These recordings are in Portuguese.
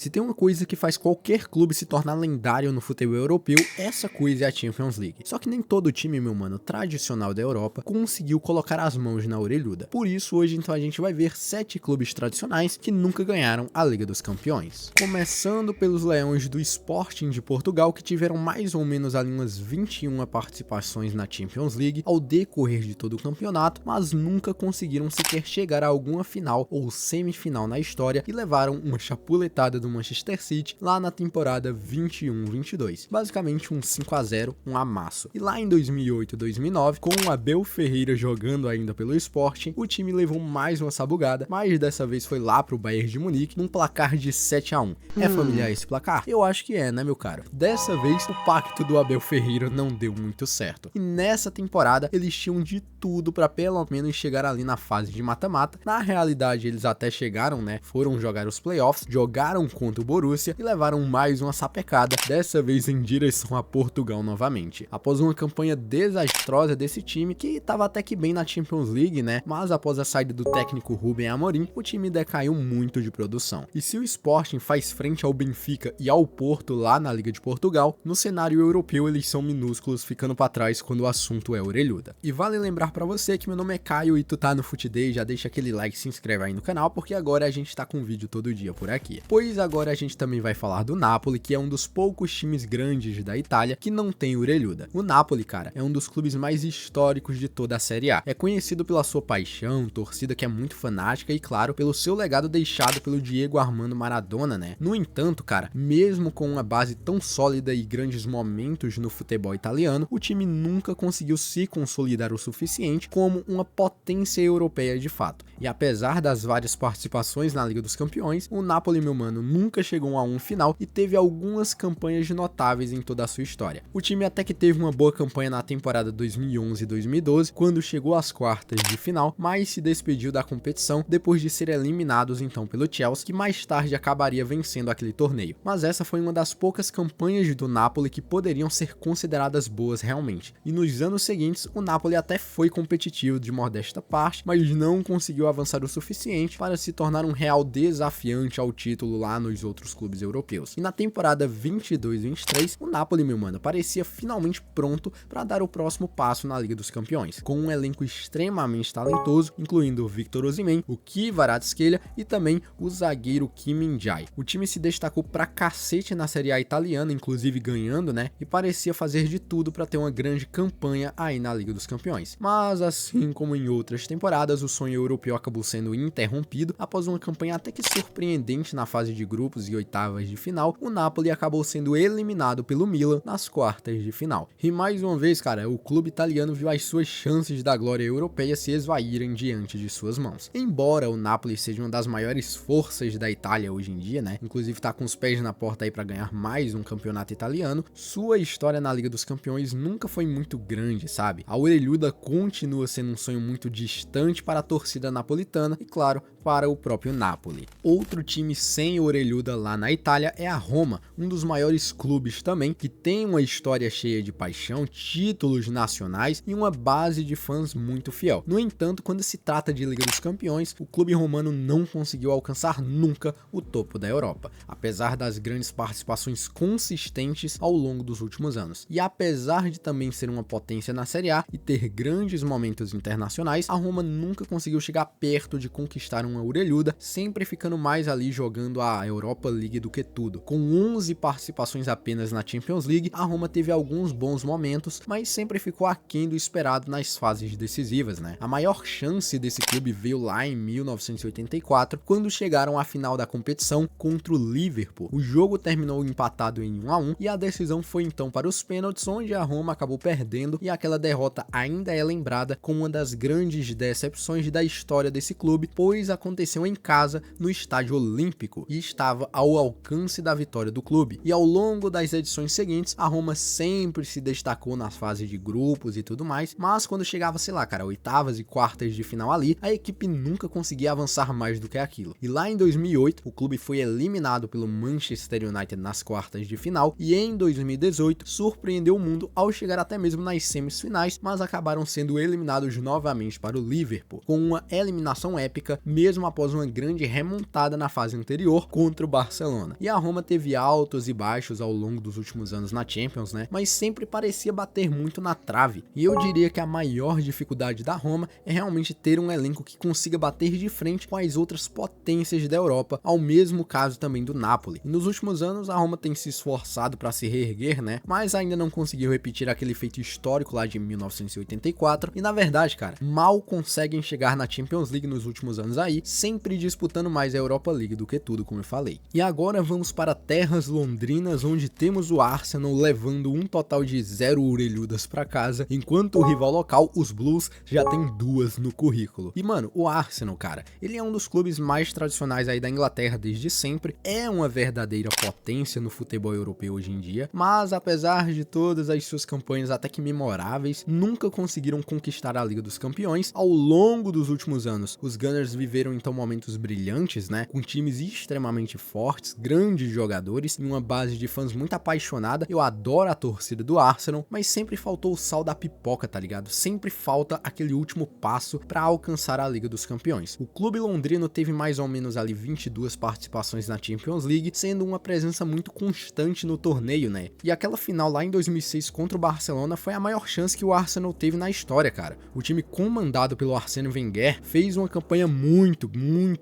Se tem uma coisa que faz qualquer clube se tornar lendário no futebol europeu, essa coisa é a Champions League. Só que nem todo time, meu mano, tradicional da Europa conseguiu colocar as mãos na orelhuda. Por isso, hoje então a gente vai ver 7 clubes tradicionais que nunca ganharam a Liga dos Campeões. Começando pelos Leões do Sporting de Portugal, que tiveram mais ou menos ali umas 21 participações na Champions League ao decorrer de todo o campeonato, mas nunca conseguiram sequer chegar a alguma final ou semifinal na história e levaram uma chapuletada do Manchester City lá na temporada 21-22. Basicamente um 5-0, um amasso. E lá em 2008-2009, com o Abel Ferreira jogando ainda pelo Sporting, o time levou mais uma sabugada, mas dessa vez foi lá pro Bayern de Munique, num placar de 7-1. É familiar esse placar? Eu acho que é, né, meu caro? Dessa vez, o pacto do Abel Ferreira não deu muito certo. E nessa temporada, eles tinham de tudo pra pelo menos chegar ali na fase de mata-mata. Na realidade, eles até chegaram, né? Foram jogar os playoffs, jogaram contra o Borussia e levaram mais uma sapecada, dessa vez em direção a Portugal novamente. Após uma campanha desastrosa desse time, que tava até que bem na Champions League, né? Mas após a saída do técnico Rubem Amorim, o time decaiu muito de produção. E se o Sporting faz frente ao Benfica e ao Porto lá na Liga de Portugal, no cenário europeu eles são minúsculos, ficando pra trás quando o assunto é orelhuda. E vale lembrar pra você que meu nome é Caio e tu tá no FUTEDAY, já deixa aquele like, se inscreve aí no canal, porque agora a gente tá com vídeo todo dia por aqui. Pois agora a gente também vai falar do Napoli, que é um dos poucos times grandes da Itália que não tem orelhuda. O Napoli, cara, é um dos clubes mais históricos de toda a Série A. É conhecido pela sua paixão, torcida que é muito fanática e, claro, pelo seu legado deixado pelo Diego Armando Maradona, né? No entanto, cara, mesmo com uma base tão sólida e grandes momentos no futebol italiano, o time nunca conseguiu se consolidar o suficiente como uma potência europeia de fato. E apesar das várias participações na Liga dos Campeões, o Napoli, meu mano, nunca chegou a um final e teve algumas campanhas notáveis em toda a sua história. O time até que teve uma boa campanha na temporada 2011 e 2012, quando chegou às quartas de final, mas se despediu da competição depois de ser eliminados então pelo Chelsea, que mais tarde acabaria vencendo aquele torneio. Mas essa foi uma das poucas campanhas do Napoli que poderiam ser consideradas boas realmente. E nos anos seguintes, o Napoli até foi competitivo de modesta parte, mas não conseguiu avançar o suficiente para se tornar um real desafiante ao título lá nos outros clubes europeus. E na temporada 22-23, o Napoli, meu mano, parecia finalmente pronto para dar o próximo passo na Liga dos Campeões, com um elenco extremamente talentoso, incluindo o Victor Osimhen, o Kvaratskhelia e também o zagueiro Kim Min-jae. O time se destacou pra cacete na Série A italiana, inclusive ganhando, né, e parecia fazer de tudo para ter uma grande campanha aí na Liga dos Campeões. Mas assim como em outras temporadas, o sonho europeu acabou sendo interrompido após uma campanha até que surpreendente na fase de grupos e oitavas de final. O Napoli acabou sendo eliminado pelo Milan nas quartas de final. E mais uma vez, cara, o clube italiano viu as suas chances da glória europeia se esvaírem diante de suas mãos. Embora o Napoli seja uma das maiores forças da Itália hoje em dia, né, inclusive tá com os pés na porta aí para ganhar mais um campeonato italiano, sua história na Liga dos Campeões nunca foi muito grande, sabe? A orelhuda continua sendo um sonho muito distante para a torcida napolitana e, claro, para o próprio Napoli. Outro time sem orelhuda lá na Itália é a Roma, um dos maiores clubes também, que tem uma história cheia de paixão, títulos nacionais e uma base de fãs muito fiel. No entanto, quando se trata de Liga dos Campeões, o clube romano não conseguiu alcançar nunca o topo da Europa, apesar das grandes participações consistentes ao longo dos últimos anos. E apesar de também ser uma potência na Série A e ter grandes momentos internacionais, a Roma nunca conseguiu chegar perto de conquistar uma orelhuda, sempre ficando mais ali jogando a Europa League do que tudo. Com 11 participações apenas na Champions League, a Roma teve alguns bons momentos, mas sempre ficou aquém do esperado nas fases decisivas, né? A maior chance desse clube veio lá em 1984, quando chegaram à final da competição contra o Liverpool. O jogo terminou empatado em 1-1 e a decisão foi então para os pênaltis, onde a Roma acabou perdendo, e aquela derrota ainda é lembrada como uma das grandes decepções da história desse clube, pois aconteceu em casa no Estádio Olímpico e estava ao alcance da vitória do clube. E ao longo das edições seguintes, a Roma sempre se destacou nas fases de grupos e tudo mais, mas quando chegava, sei lá, cara, oitavas e quartas de final ali, a equipe nunca conseguia avançar mais do que aquilo. E lá em 2008, o clube foi eliminado pelo Manchester United nas quartas de final, e em 2018 surpreendeu o mundo ao chegar até mesmo nas semifinais, mas acabaram sendo eliminados novamente para o Liverpool, com uma eliminação épica, mesmo após uma grande remontada na fase anterior contra contra o Barcelona. E a Roma teve altos e baixos ao longo dos últimos anos na Champions, né? Mas sempre parecia bater muito na trave. E eu diria que a maior dificuldade da Roma é realmente ter um elenco que consiga bater de frente com as outras potências da Europa, ao mesmo caso também do Napoli. E nos últimos anos a Roma tem se esforçado para se reerguer, né? Mas ainda não conseguiu repetir aquele feito histórico lá de 1984 e na verdade, cara, mal conseguem chegar na Champions League nos últimos anos aí, sempre disputando mais a Europa League do que tudo, como eu falei. E agora vamos para terras londrinas, onde temos o Arsenal levando um total de 0 orelhudas para casa, enquanto o rival local, os Blues, já tem 2 no currículo. E mano, o Arsenal, cara, ele é um dos clubes mais tradicionais aí da Inglaterra desde sempre, é uma verdadeira potência no futebol europeu hoje em dia, mas apesar de todas as suas campanhas até que memoráveis, nunca conseguiram conquistar a Liga dos Campeões. Ao longo dos últimos anos, os Gunners viveram então momentos brilhantes, né, com times extremamente fortes, grandes jogadores e uma base de fãs muito apaixonada. Eu adoro a torcida do Arsenal, mas sempre faltou o sal da pipoca, tá ligado? Sempre falta aquele último passo para alcançar a Liga dos Campeões. O clube londrino teve mais ou menos ali 22 participações na Champions League, sendo uma presença muito constante no torneio, né? E aquela final lá em 2006 contra o Barcelona foi a maior chance que o Arsenal teve na história, cara. O time comandado pelo Arsène Wenger fez uma campanha muito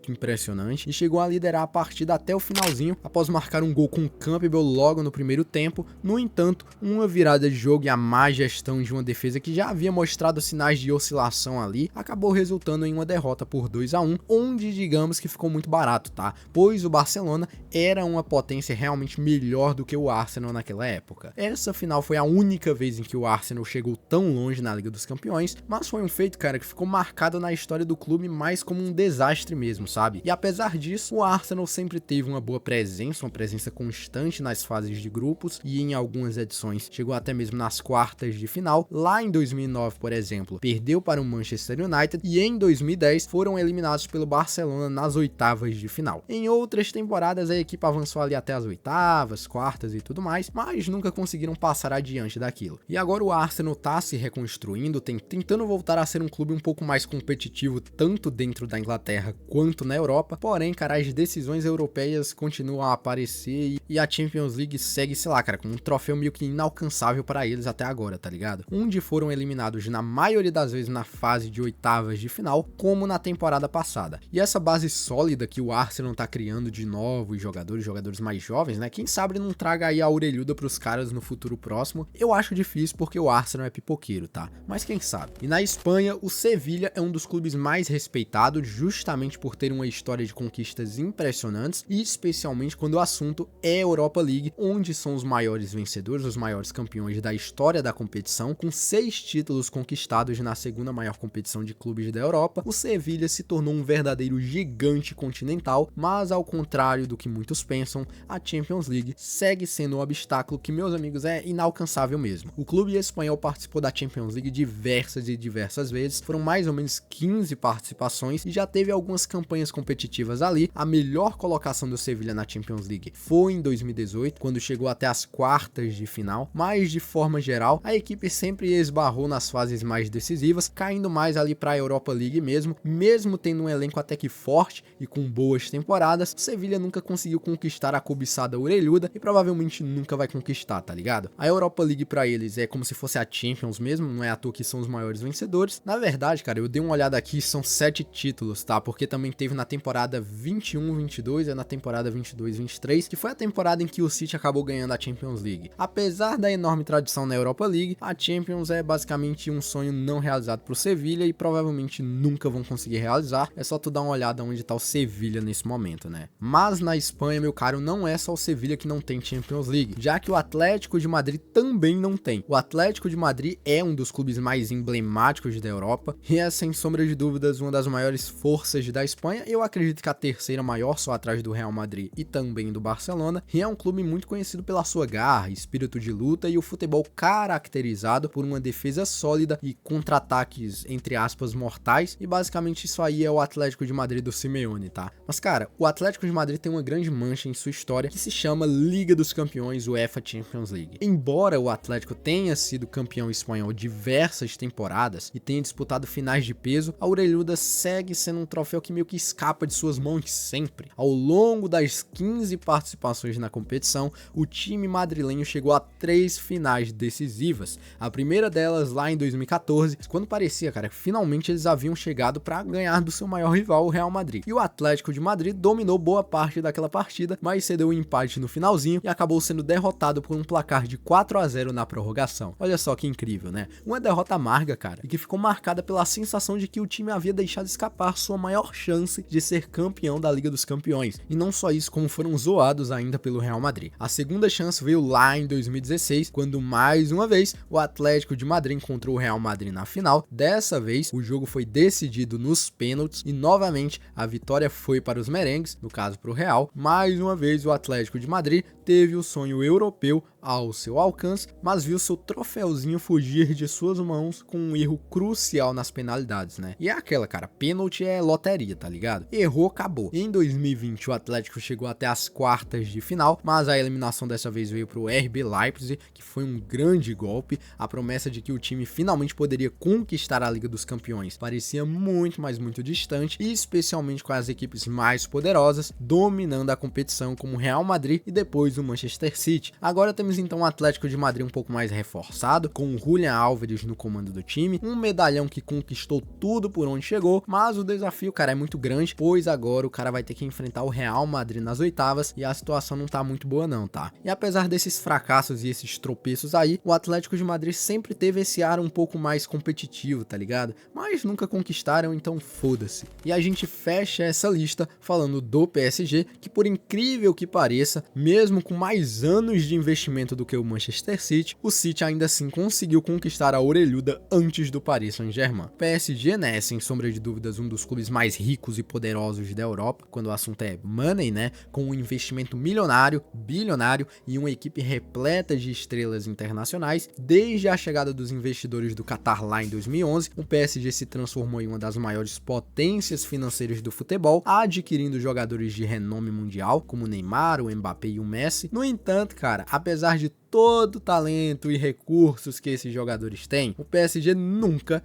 impressionante e chegou a liderar a partida até o finalzinho, após marcar um gol com o Campbell logo no primeiro tempo. No entanto, uma virada de jogo e a má gestão de uma defesa que já havia mostrado sinais de oscilação ali, acabou resultando em uma derrota por 2-1, onde digamos que ficou muito barato, tá? Pois o Barcelona era uma potência realmente melhor do que o Arsenal naquela época. Essa final foi a única vez em que o Arsenal chegou tão longe na Liga dos Campeões, mas foi um feito, cara, que ficou marcado na história do clube mais como um desastre mesmo, sabe? E apesar disso, o Arsenal sempre teve uma boa presença, uma presença constante nas fases de grupos e em algumas edições chegou até mesmo nas quartas de final. Lá em 2009, por exemplo, perdeu para o Manchester United e em 2010 foram eliminados pelo Barcelona nas oitavas de final. Em outras temporadas a equipe avançou ali até as oitavas, quartas e tudo mais, mas nunca conseguiram passar adiante daquilo. E agora o Arsenal tá se reconstruindo, tentando voltar a ser um clube um pouco mais competitivo tanto dentro da Inglaterra quanto na Europa, porém, cara, as decisões europeias continuam a aparecer e a Champions League segue, sei lá, cara, com um troféu meio que inalcançável para eles até agora, tá ligado? Onde foram eliminados na maioria das vezes na fase de oitavas de final, como na temporada passada. E essa base sólida que o Arsenal tá criando de novos jogadores mais jovens, né? Quem sabe não traga aí a orelhuda pros caras no futuro próximo. Eu acho difícil porque o Arsenal é pipoqueiro, tá? Mas quem sabe? E na Espanha, o Sevilla é um dos clubes mais respeitados justamente por ter uma história de conquistas impressionantes e especialmente quando o assunto é Europa League, onde são os maiores vencedores, os maiores campeões da história da competição, com 6 títulos conquistados na segunda maior competição de clubes da Europa. O Sevilla se tornou um verdadeiro gigante continental, mas ao contrário do que muitos pensam, a Champions League segue sendo um obstáculo que, meus amigos, é inalcançável mesmo. O clube espanhol participou da Champions League diversas vezes, foram mais ou menos 15 participações e já teve algumas campanhas competitivas ali. A melhor colocação do Sevilla na Champions League foi em 2018, quando chegou até as quartas de final, mas de forma geral, a equipe sempre esbarrou nas fases mais decisivas, caindo mais ali para a Europa League mesmo tendo um elenco até que forte e com boas temporadas. O Sevilla nunca conseguiu conquistar a cobiçada orelhuda e provavelmente nunca vai conquistar, tá ligado? A Europa League para eles é como se fosse a Champions mesmo, não é à toa que são os maiores vencedores. Na verdade, cara, eu dei uma olhada aqui, são 7 títulos, tá? Porque também teve na temporada 21-22 e na temporada 22-23, que foi a temporada em que o City acabou ganhando a Champions League. Apesar da enorme tradição na Europa League, a Champions é basicamente um sonho não realizado pro Sevilla e provavelmente nunca vão conseguir realizar. É só tu dar uma olhada onde tá o Sevilla nesse momento, né? Mas na Espanha, meu caro, não é só o Sevilla que não tem Champions League, já que o Atlético de Madrid também não tem. O Atlético de Madrid é um dos clubes mais emblemáticos da Europa e é, sem sombra de dúvidas, uma das maiores forças da Espanha. Eu acredito que a terceira maior, só atrás do Real Madrid e também do Barcelona, e é um clube muito conhecido pela sua garra, espírito de luta e o futebol caracterizado por uma defesa sólida e contra-ataques, entre aspas, mortais, e basicamente isso aí é o Atlético de Madrid do Simeone, tá? Mas cara, o Atlético de Madrid tem uma grande mancha em sua história que se chama Liga dos Campeões, UEFA Champions League. Embora o Atlético tenha sido campeão espanhol diversas temporadas e tenha disputado finais de peso, a orelhuda segue sendo um troféu que meio que escapa de suas mãos sempre. Ao longo longo das 15 participações na competição, o time madrilenho chegou a 3 finais decisivas. A primeira delas lá em 2014, quando parecia, cara, que finalmente eles haviam chegado para ganhar do seu maior rival, o Real Madrid. E o Atlético de Madrid dominou boa parte daquela partida, mas cedeu um empate no finalzinho e acabou sendo derrotado por um placar de 4-0 na prorrogação. Olha só que incrível, né? Uma derrota amarga, cara, e que ficou marcada pela sensação de que o time havia deixado escapar sua maior chance de ser campeão da Liga dos Campeões. E não só isso, como foram zoados ainda pelo Real Madrid. A segunda chance veio lá em 2016, quando mais uma vez o Atlético de Madrid encontrou o Real Madrid na final. Dessa vez, o jogo foi decidido nos pênaltis e novamente a vitória foi para os merengues, no caso para o Real. Mais uma vez o Atlético de Madrid teve o sonho europeu ao seu alcance, mas viu seu troféuzinho fugir de suas mãos com um erro crucial nas penalidades, né? E é aquela, cara, pênalti é loteria, tá ligado? Errou, acabou. Em 2020 o Atlético chegou até as quartas de final, mas a eliminação dessa vez veio pro RB Leipzig, que foi um grande golpe. A promessa de que o time finalmente poderia conquistar a Liga dos Campeões parecia muito, mas muito distante, e especialmente com as equipes mais poderosas dominando a competição, como o Real Madrid e depois o Manchester City. Agora temos então o Atlético de Madrid um pouco mais reforçado, com o Julián Álvares no comando do time, um medalhão que conquistou tudo por onde chegou, mas o desafio, cara, é muito grande, pois agora o cara vai ter que enfrentar o Real Madrid nas oitavas e a situação não tá muito boa não, tá? E apesar desses fracassos e esses tropeços aí, o Atlético de Madrid sempre teve esse ar um pouco mais competitivo, tá ligado? Mas nunca conquistaram, então foda-se. E a gente fecha essa lista falando do PSG, que por incrível que pareça, mesmo com mais anos de investimento do que o Manchester City, o City ainda assim conseguiu conquistar a orelhuda antes do Paris Saint-Germain. PSG, né, sem sombra de dúvidas, um dos clubes mais ricos e poderosos da Europa, quando o assunto é money, né, com um investimento milionário, bilionário e uma equipe repleta de estrelas internacionais. Desde a chegada dos investidores do Qatar lá em 2011, o PSG se transformou em uma das maiores potências financeiras do futebol, adquirindo jogadores de renome mundial, como o Neymar, o Mbappé e o Messi. No entanto, cara, apesar de todo o talento e recursos que esses jogadores têm, o PSG nunca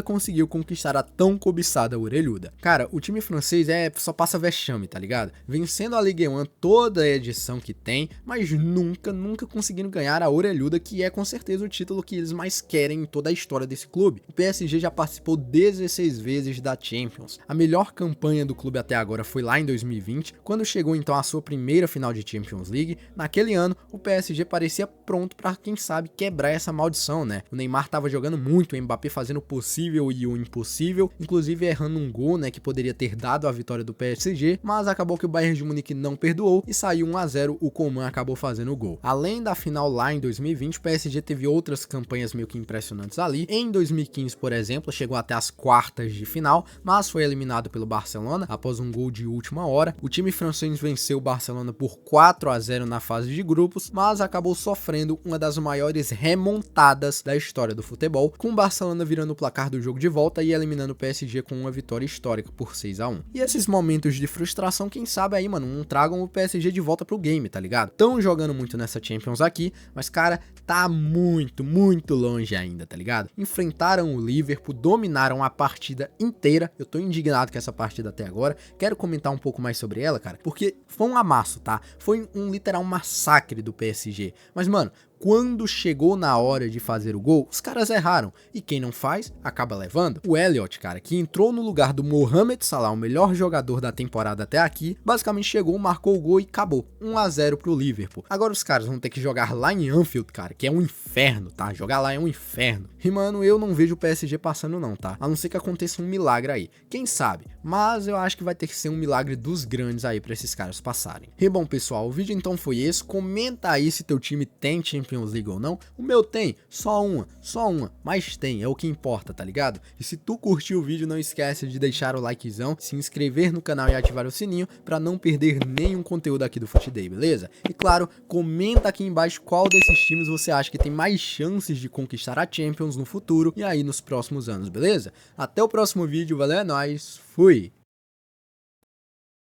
conseguiu conquistar a tão cobiçada orelhuda. Cara, o time francês só passa vexame, tá ligado? Vencendo a Ligue 1 toda a edição que tem, mas nunca conseguiram ganhar a orelhuda, que é com certeza o título que eles mais querem em toda a história desse clube. O PSG já participou 16 vezes da Champions. A melhor campanha do clube até agora foi lá em 2020, quando chegou então à sua primeira final de Champions League. Naquele ano, o PSG parecia pronto para, quem sabe, quebrar essa maldição, né? O Neymar tava jogando muito, o Mbappé fazendo o possível e o impossível, inclusive errando um gol, né, que poderia ter dado a vitória do PSG, mas acabou que o Bayern de Munique não perdoou e saiu 1-0, o Coman acabou fazendo o gol. Além da final lá em 2020, o PSG teve outras campanhas meio que impressionantes ali. Em 2015, por exemplo, chegou até as quartas de final, mas foi eliminado pelo Barcelona após um gol de última hora. O time francês venceu o Barcelona por 4-0 na fase de grupos, mas acabou sofrendo uma das maiores remontadas da história do futebol, com o Barcelona virando o placar do jogo de volta e eliminando o PSG com uma vitória histórica por 6-1. E esses momentos de frustração, quem sabe aí, mano, não tragam o PSG de volta pro game, tá ligado? Tão jogando muito nessa Champions aqui, mas, cara, tá muito longe ainda, tá ligado? Enfrentaram o Liverpool, dominaram a partida inteira. Eu tô indignado com essa partida até agora. Quero comentar um pouco mais sobre ela, cara, porque foi um amasso, tá? Foi um literal massacre do PSG. Mas, mano, quando chegou na hora de fazer o gol, os caras erraram. E quem não faz, acaba levando. O Elliott, cara, que entrou no lugar do Mohamed Salah, o melhor jogador da temporada até aqui, basicamente chegou, marcou o gol e acabou. 1-0 pro Liverpool. Agora os caras vão ter que jogar lá em Anfield, cara, que é um inferno, tá? Jogar lá é um inferno. E, mano, eu não vejo o PSG passando não, tá? A não ser que aconteça um milagre aí. Quem sabe? Mas eu acho que vai ter que ser um milagre dos grandes aí pra esses caras passarem. E bom, pessoal, o vídeo então foi esse. Comenta aí se teu time tem Champions League ou não. O meu tem, só uma, mas tem, é o que importa, tá ligado? E se tu curtiu o vídeo, não esquece de deixar o likezão, se inscrever no canal e ativar o sininho pra não perder nenhum conteúdo aqui do FUTDAY, beleza? E claro, comenta aqui embaixo qual desses times você acha que tem mais chances de conquistar a Champions no futuro e aí nos próximos anos, beleza? Até o próximo vídeo, valeu, é nóis, fui!